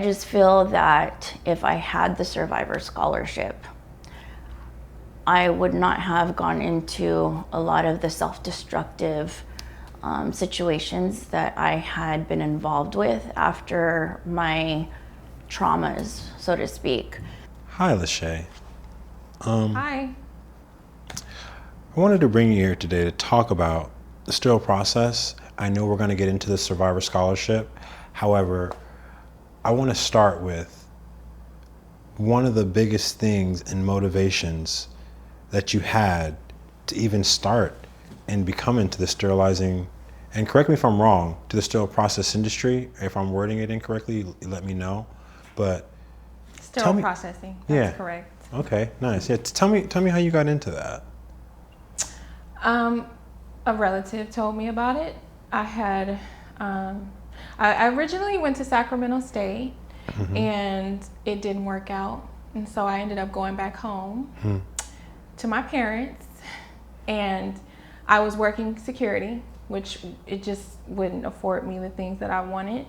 just feel that if I had the Survivor Scholarship, I would not have gone into a lot of the self-destructive situations that I had been involved with after my traumas, so to speak. Hi, Lashae. Hi. I wanted to bring you here today to talk about the sterile process. I know we're going to get into the Survivor Scholarship. However, I want to start with one of the biggest things and motivations that you had to even start and become into the sterilizing, and correct me if I'm wrong, to the sterile process industry. If I'm wording it incorrectly, let me know. But Sterile processing, that's correct. Okay, nice. Yeah, tell me how you got into that. A relative told me about it. I had, I originally went to Sacramento State, and it didn't work out. And so I ended up going back home to my parents, and I was working security, which it just wouldn't afford me the things that I wanted.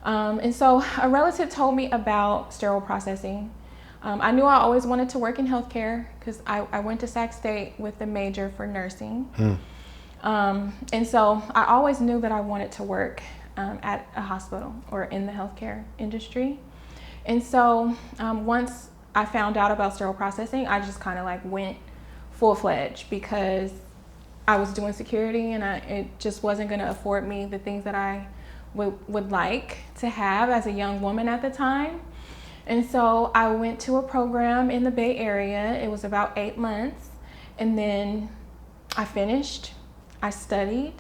And so a relative told me about sterile processing. I knew I always wanted to work in healthcare because I went to Sac State with a major for nursing. And so I always knew that I wanted to work at a hospital or in the healthcare industry. And so once I found out about sterile processing, I just kind of like went full-fledged because I was doing security and it just wasn't going to afford me the things that I would like to have as a young woman at the time. And so I went to a program in the Bay Area. It was about 8 months. And then I finished. I studied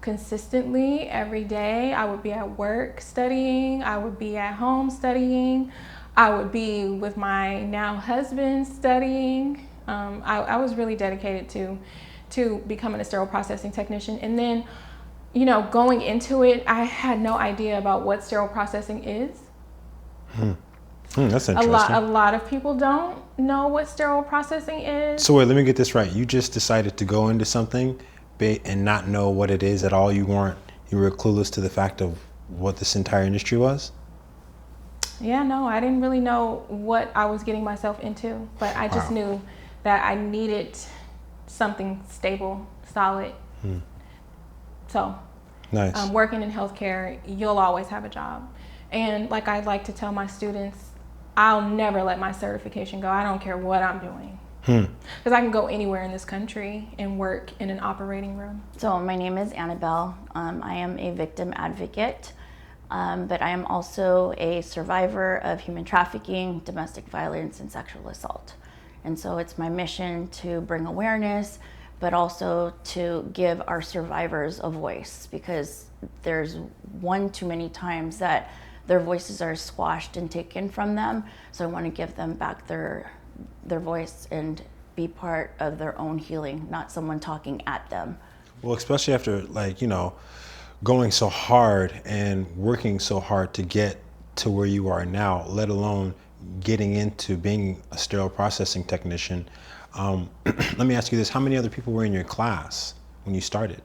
consistently every day. I would be at work studying. I would be at home studying. I would be with my now husband studying. I was really dedicated to becoming a sterile processing technician. And then, you know, going into it, I had no idea about what sterile processing is. That's interesting. A lot of people don't know what sterile processing is. So wait, let me get this right. You just decided to go into something and not know what it is at all. You were clueless to the fact of what this entire industry was? Yeah, no, I didn't really know what I was getting myself into, but I just knew that I needed something stable, solid. So nice. Working in healthcare, you'll always have a job. And like I like to tell my students, I'll never let my certification go. I don't care what I'm doing. Because I can go anywhere in this country and work in an operating room. So my name is Anabel. I am a victim advocate, but I am also a survivor of human trafficking, domestic violence, and sexual assault. And so it's my mission to bring awareness, but also to give our survivors a voice, because there's one too many times that their voices are squashed and taken from them. So I want to give them back their voice and be part of their own healing, not someone talking at them. Well, especially after, like, you know, going so hard and working so hard to get to where you are now, let alone getting into being a sterile processing technician. Let me ask you this: how many other people were in your class when you started?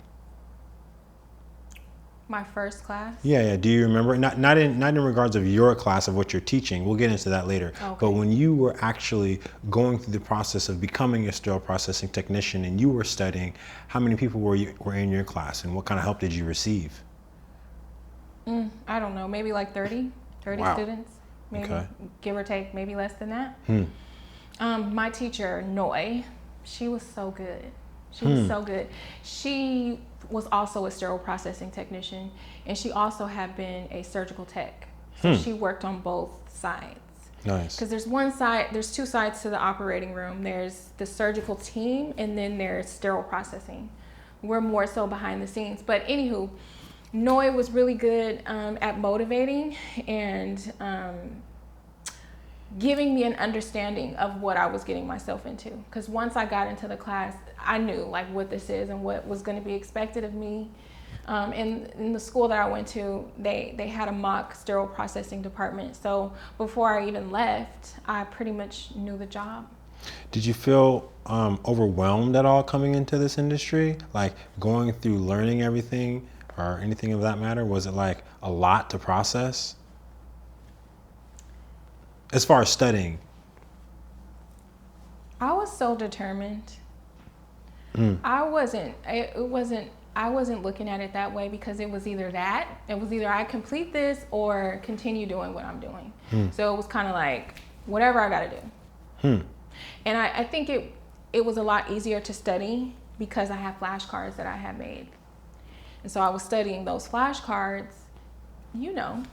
My first class? Yeah. Do you remember? Not in regards of your class of what you're teaching. We'll get into that later. Okay. But when you were actually going through the process of becoming a sterile processing technician and you were studying, how many people were in your class, and what kind of help did you receive? I don't know, maybe like 30 Wow. students, maybe, Okay. give or take, maybe less than that. My teacher, Noi, she was so good. She was so good. She was also a sterile processing technician, and she also had been a surgical tech. So she worked on both sides. Nice. Because there's two sides to the operating room. There's the surgical team, and then there's sterile processing. We're more so behind the scenes. But anywho, Noi was really good at motivating and giving me an understanding of what I was getting myself into. Because once I got into the class, I knew like what this is and what was going to be expected of me. In the school that I went to, they had a mock sterile processing department. So before I even left, I pretty much knew the job. Did you feel overwhelmed at all coming into this industry? Like going through learning everything or anything of that matter? Was it like a lot to process? as far as studying? I was so determined. I wasn't looking at it that way, because it was either I complete this or continue doing what I'm doing. So it was kind of like, whatever I got to do. And I think it was a lot easier to study because I had flashcards that I had made. And so I was studying those flashcards, you know.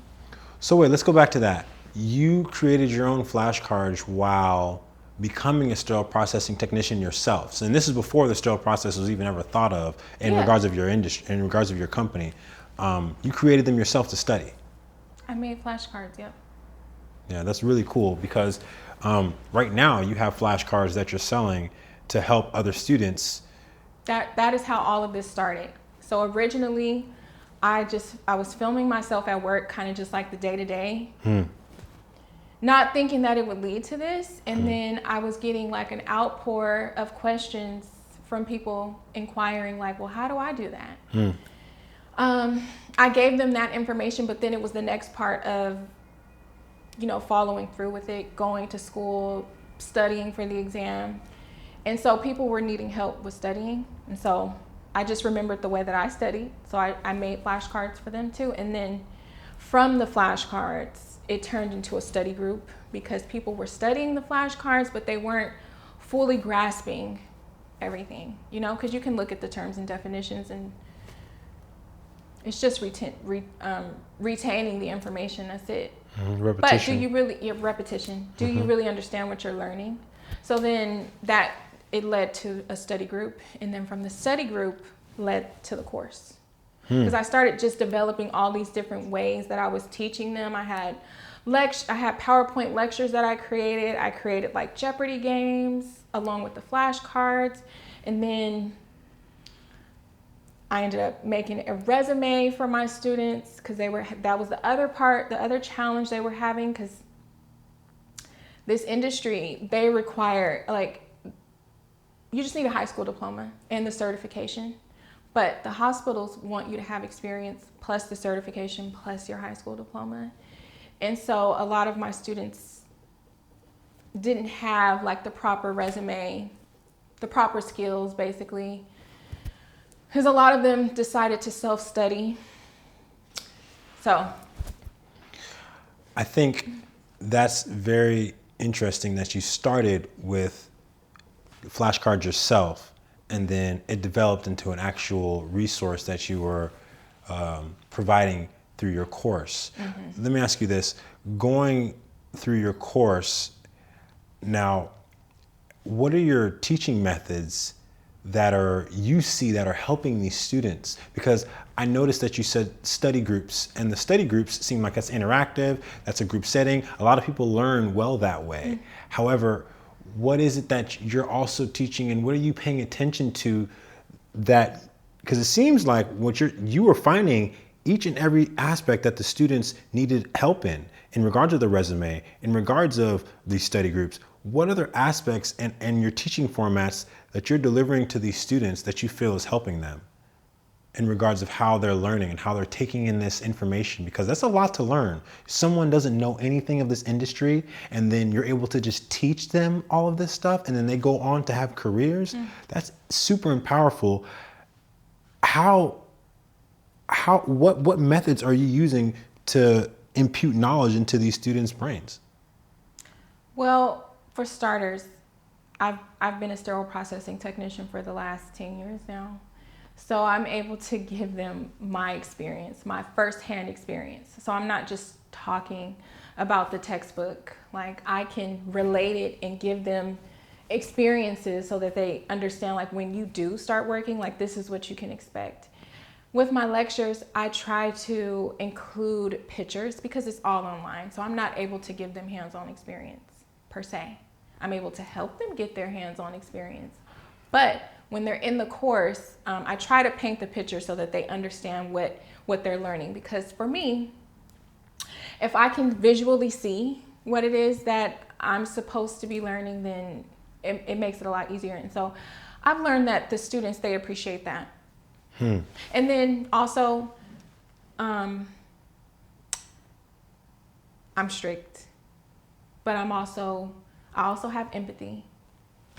So wait, let's go back to that. You created your own flashcards while becoming a sterile processing technician yourself. So, and this is before the sterile process was even ever thought of in regards of your industry, in regards of your company. You created them yourself to study. I made flashcards, yep. Yeah, that's really cool, because right now you have flashcards that you're selling to help other students. That is how all of this started. So originally, I was filming myself at work, kind of just like the day-to-day, not thinking that it would lead to this. And then I was getting like an outpour of questions from people inquiring like, well, how do I do that? I gave them that information, but then it was the next part of, you know, following through with it, going to school, studying for the exam. And so people were needing help with studying. And so I just remembered the way that I studied. So I made flashcards for them too. And then from the flashcards, it turned into a study group, because people were studying the flashcards, but they weren't fully grasping everything, you know, because you can look at the terms and definitions and it's just retaining the information. That's it. Repetition. But do you really, repetition, do you really understand what you're learning? So then it led to a study group, and then from the study group led to the course. Because I started just developing all these different ways that I was teaching them. I had PowerPoint lectures that I created. I created like Jeopardy games along with the flashcards. And then I ended up making a resume for my students, because that was the other challenge they were having, because this industry, they require, like, you just need a high school diploma and the certification. But the hospitals want you to have experience plus the certification plus your high school diploma. And so a lot of my students didn't have like the proper resume, the proper skills basically, because a lot of them decided to self-study. So I think that's very interesting that you started with flashcards yourself, and then it developed into an actual resource that you were providing through your course. Let me ask you this. Going through your course, now, what are your teaching methods that you see that are helping these students? Because I noticed that you said study groups, and the study groups seem like that's interactive, that's a group setting. A lot of people learn well that way. However, what is it that you're also teaching, and what are you paying attention to that, because it seems like what you were finding each and every aspect that the students needed help in regards of the resume, in regards of these study groups. What other aspects and your teaching formats that you're delivering to these students that you feel is helping them in regards of how they're learning and how they're taking in this information? Because that's a lot to learn. Someone doesn't know anything of this industry, and then you're able to just teach them all of this stuff, and then they go on to have careers. That's super powerful. What methods are you using to impute knowledge into these students' brains? Well, for starters, I've been a sterile processing technician for the last 10 years now. So I'm able to give them my experience, my firsthand experience. So I'm not just talking about the textbook. Like, I can relate it and give them experiences so that they understand, like, when you do start working, like, this is what you can expect. With my lectures, I try to include pictures because it's all online. So I'm not able to give them hands-on experience per se. I'm able to help them get their hands-on experience. But when they're in the course, I try to paint the picture so that they understand what they're learning. Because for me, if I can visually see what it is that I'm supposed to be learning, then it makes it a lot easier. And so I've learned that the students, they appreciate that. And then also, I'm strict, but I also have empathy.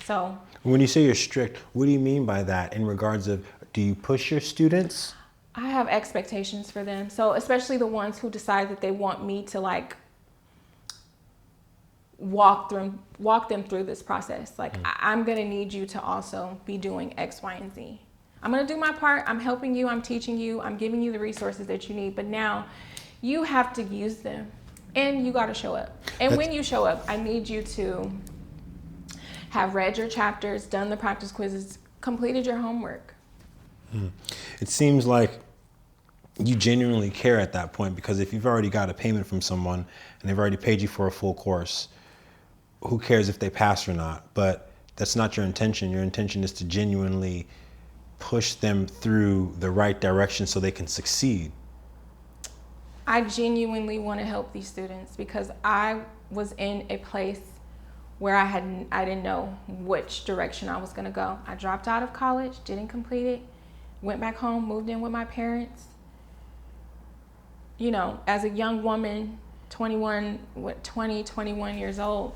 So When you say you're strict, what do you mean by that in regards of, do you push your students? I have expectations for them. So especially the ones who decide that they want me to like walk them through this process. Like I'm gonna need you to also be doing X, Y, and Z. I'm gonna do my part. I'm helping you. I'm teaching you. I'm giving you the resources that you need. But now you have to use them, and you got to show up. And when you show up, I need you to have read your chapters, done the practice quizzes, completed your homework. It seems like you genuinely care at that point, because if you've already got a payment from someone and they've already paid you for a full course, who cares if they pass or not? But that's not your intention. Your intention is to genuinely push them through the right direction so they can succeed. I genuinely want to help these students because I was in a place where I didn't know which direction I was going to go. I dropped out of college, didn't complete it, went back home, moved in with my parents. You know, as a young woman, 21 years old,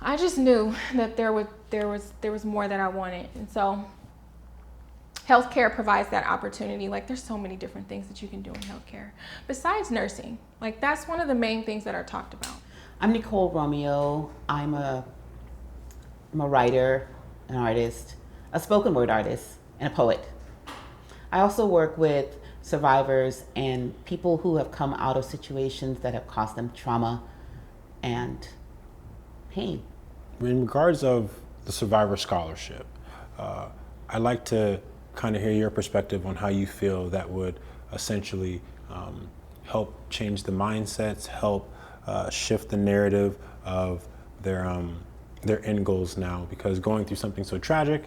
I just knew that there was more that I wanted. And so healthcare provides that opportunity. Like, there's so many different things that you can do in healthcare besides nursing. Like, that's one of the main things that are talked about. I'm Nicole Romeo. I'm a writer, an artist, a spoken word artist, and a poet. I also work with survivors and people who have come out of situations that have caused them trauma and pain. In regards of the Survivor Scholarship, I'd like to kind of hear your perspective on how you feel that would essentially help change the mindsets, help shift the narrative of their end goals now. Because going through something so tragic,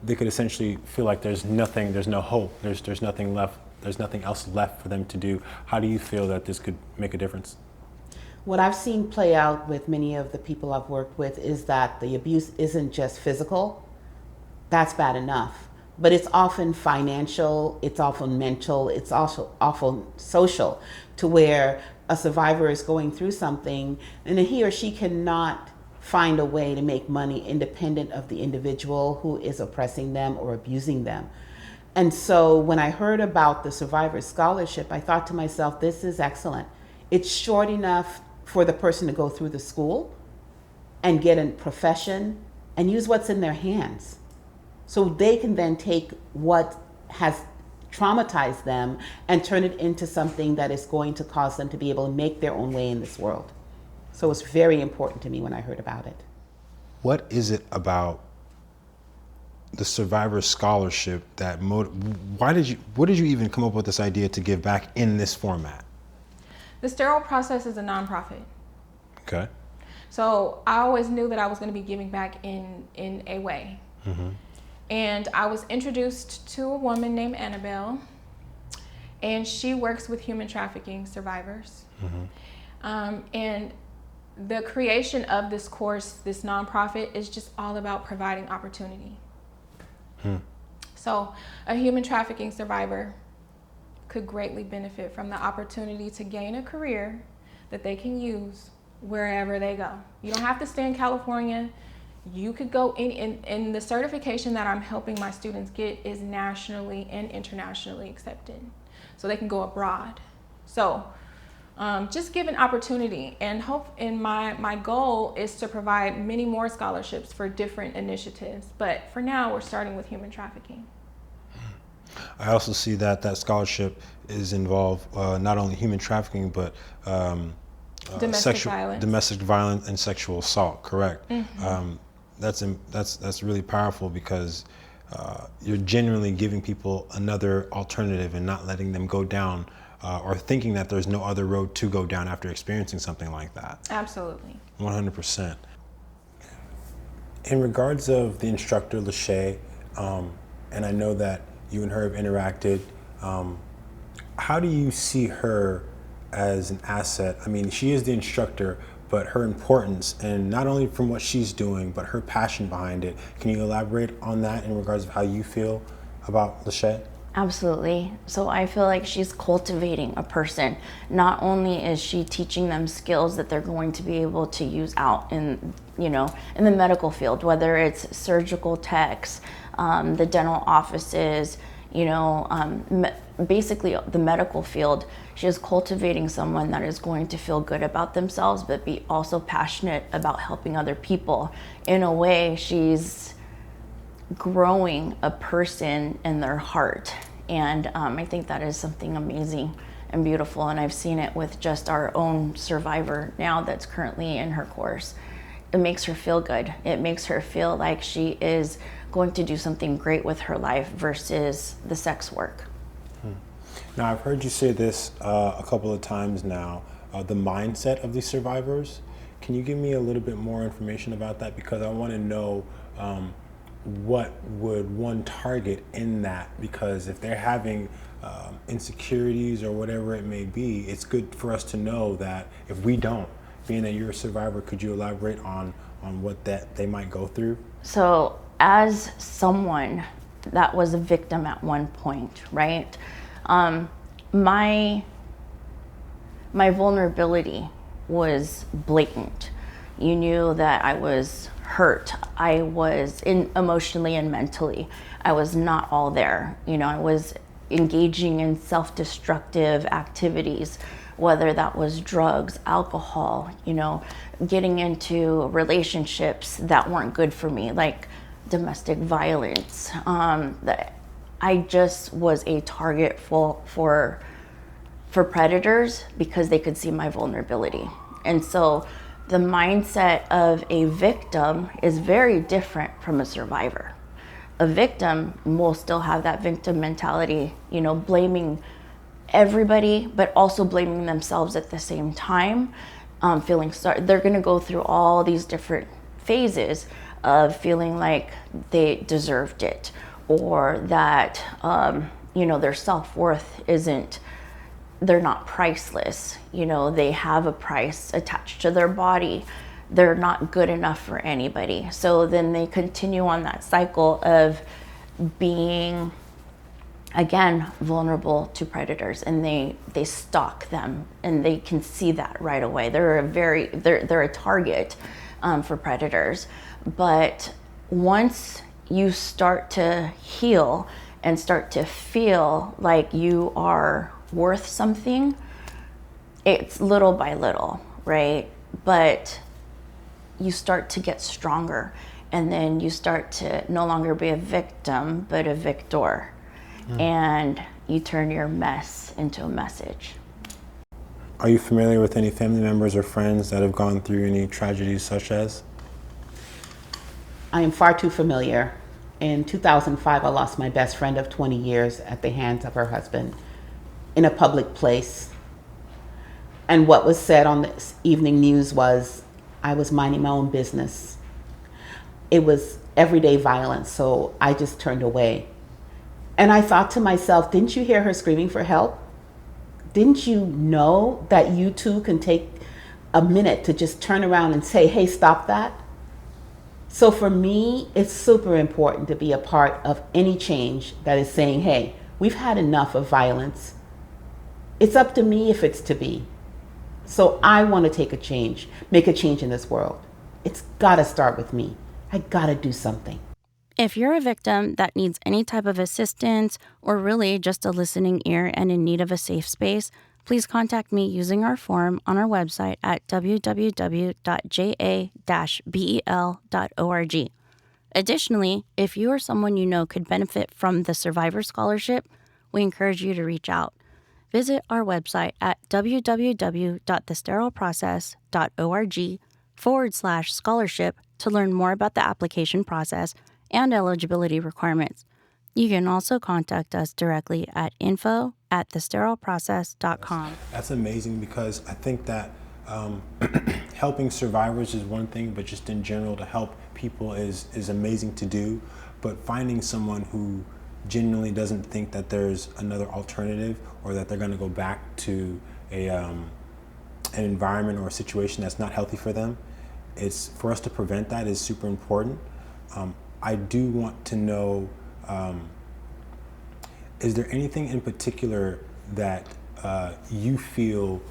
they could essentially feel like there's no hope, there's nothing left, there's nothing else left for them to do. How do you feel that this could make a difference? What I've seen play out with many of the people I've worked with is that the abuse isn't just physical. That's bad enough. But it's often financial, it's often mental, it's also often social, to where a survivor is going through something and he or she cannot find a way to make money independent of the individual who is oppressing them or abusing them. And so when I heard about the Survivors Scholarship, I thought to myself, this is excellent. It's short enough for the person to go through the school and get a profession and use what's in their hands. So they can then take what has traumatized them and turn it into something that is going to cause them to be able to make their own way in this world. So it's very important to me when I heard about it. What is it about the Survivor Scholarship that what did you even come up with this idea to give back in this format? The Sterile Process is a nonprofit. Okay. So I always knew that I was going to be giving back in a way. Mm-hmm. And I was introduced to a woman named Anabel, and she works with human trafficking survivors. Mm-hmm. And the creation of this course, this nonprofit, is just all about providing opportunity. So a human trafficking survivor could greatly benefit from the opportunity to gain a career that they can use wherever they go. You don't have to stay in California. You could go in the certification that I'm helping my students get is nationally and internationally accepted. So they can go abroad. So just give an opportunity, and my goal is to provide many more scholarships for different initiatives. But for now, we're starting with human trafficking. I also see that scholarship is involved not only human trafficking, but domestic violence and sexual assault. Correct. Mm-hmm. That's really powerful, because you're genuinely giving people another alternative and not letting them go down or thinking that there's no other road to go down after experiencing something like that. Absolutely. 100%. In regards of the instructor, Lashae, and I know that you and her have interacted, how do you see her as an asset? I mean, she is the instructor, but her importance, and not only from what she's doing, but her passion behind it. Can you elaborate on that in regards of how you feel about Lashae? Absolutely. So I feel like she's cultivating a person. Not only is she teaching them skills that they're going to be able to use out in, in the medical field, whether it's surgical techs, the dental offices, basically the medical field. She is cultivating someone that is going to feel good about themselves, but be also passionate about helping other people. In a way, she's growing a person in their heart. And I think that is something amazing and beautiful. And I've seen it with just our own survivor now that's currently in her course. It makes her feel good. It makes her feel like she is going to do something great with her life versus the sex work. Now, I've heard you say this a couple of times now, the mindset of these survivors. Can you give me a little bit more information about that? Because I want to know what would one target in that, because if they're having insecurities or whatever it may be, it's good for us to know that if we don't, being that you're a survivor, could you elaborate on what that they might go through? So as someone that was a victim at one point, right, my vulnerability was blatant. You knew that I was hurt. I was emotionally and mentally. I was not all there. I was engaging in self-destructive activities, whether that was drugs, alcohol, getting into relationships that weren't good for me, like domestic violence. I just was a target for predators because they could see my vulnerability. And so the mindset of a victim is very different from a survivor. A victim will still have that victim mentality, blaming everybody, but also blaming themselves at the same time, feeling sorry. They're gonna go through all these different phases of feeling like they deserved it, or that, their self-worth isn't, they're not priceless. They have a price attached to their body. They're not good enough for anybody. So then they continue on that cycle of being, again, vulnerable to predators, and they stalk them, and they can see that right away. They're a target for predators. But once you start to heal and start to feel like you are worth something, it's little by little, right? But you start to get stronger, and then you start to no longer be a victim, but a victor. And you turn your mess into a message. Are you familiar with any family members or friends that have gone through any tragedies such as? I am far too familiar. In 2005, I lost my best friend of 20 years at the hands of her husband in a public place. And what was said on the evening news was, I was minding my own business. It was everyday violence, so I just turned away. And I thought to myself, didn't you hear her screaming for help? Didn't you know that you too can take a minute to just turn around and say, hey, stop that? So for me, it's super important to be a part of any change that is saying, hey, we've had enough of violence. It's up to me if it's to be. So I want to make a change in this world. It's got to start with me. I got to do something. If you're a victim that needs any type of assistance, or really just a listening ear and in need of a safe space, please contact me using our form on our website at www.ja-bel.org. Additionally, if you or someone you know could benefit from the Survivor Scholarship, we encourage you to reach out. Visit our website at www.thesterileprocess.org/scholarship to learn more about the application process and eligibility requirements. You can also contact us directly at info@thesterileprocess.com. That's amazing, because I think that helping survivors is one thing, but just in general to help people is amazing to do. But finding someone who genuinely doesn't think that there's another alternative, or that they're going to go back to an environment or a situation that's not healthy for them, it's for us to prevent that is super important. I do want to know, is there anything in particular that you feel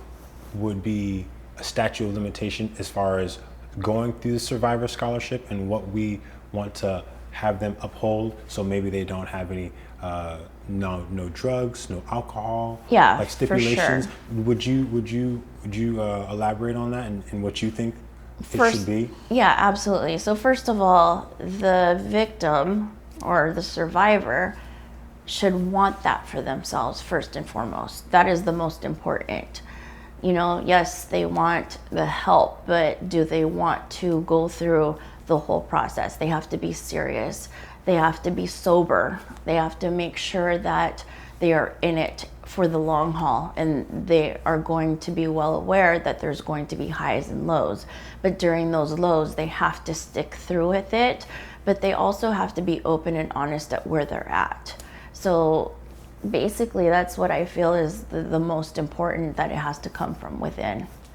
would be a statute of limitation as far as going through the Survivor Scholarship and what we want to have them uphold, so maybe they don't have any no drugs, no alcohol, Yeah, like for stipulations? sure. Would you elaborate on that and what you think it should be? Yeah, absolutely. So first of all, the victim or the survivor should want that for themselves first and foremost. That is the most important. You know, yes, they want the help, but do they want to go through the whole process? They have to be serious. They have to be sober. They have to make sure that they are in it for the long haul, and they are going to be well aware that there's going to be highs and lows. But during those lows, they have to stick through with it, but they also have to be open and honest at where they're at. So basically, that's what I feel is the most important, that it has to come from within.